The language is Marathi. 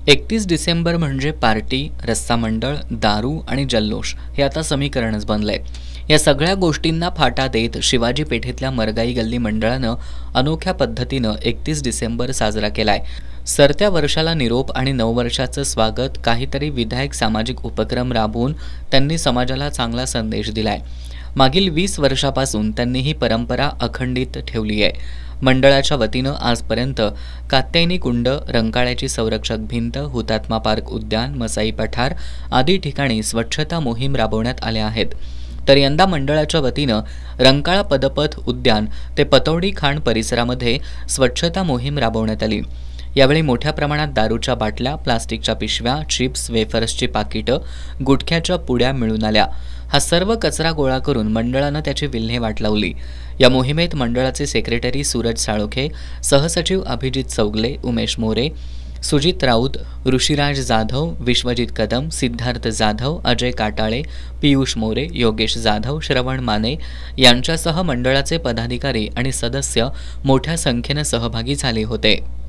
31 डिसेंबर म्हणजे पार्टी, रस्सा मंडळ, दारू आणि जल्लोष हे आता समीकरणच बनलंय. या सगळ्या गोष्टींना फाटा देत शिवाजी पेठेतल्या मरगाई गल्ली मंडळानं अनोख्या पद्धतीनं 31 डिसेंबर साजरा केलाय. सरत्या वर्षाला निरोप आणि नववर्षाचं स्वागत काहीतरी विधायक सामाजिक उपक्रम राबवून त्यांनी समाजाला चांगला संदेश दिलाय. मागील 20 वर्षापासून त्यांनी ही परंपरा अखंडित ठेवली आहे. मंडळाच्या वतीनं आजपर्यंत कात्यायनी कुंड, रंकाळ्याची संरक्षक भिंत, हुतात्मा पार्क उद्यान, मसाई पठार आदी ठिकाणी स्वच्छता मोहीम राबवण्यात आल्या आहेत. तर यंदा मंडळाच्या वतीनं रंकाळा पदपथ उद्यान ते पतौडी खाण परिसरामध्ये स्वच्छता मोहीम राबवण्यात आली. यावेळी मोठ्या प्रमाणात दारूच्या बाटल्या, प्लास्टिकच्या पिशव्या, चिप्स, वेफर्सची पाकिटं, गुटख्याच्या पुड्या मिळून आल्या. हा सर्व कचरा गोळा करून मंडळानं त्याची विल्हेवाट लावली. या मोहिमेत मंडळाचे सेक्रेटरी सूरज साळोखे, सहसचिव अभिजित चौगले, उमेश मोरे, सुजित राऊत, ऋषिराज जाधव, विश्वजित कदम, सिद्धार्थ जाधव, अजय काटाळे, पियुष मोरे, योगेश जाधव, श्रवण माने यांच्यासह मंडळाचे पदाधिकारी आणि सदस्य मोठ्या संख्येनं सहभागी झाले होते.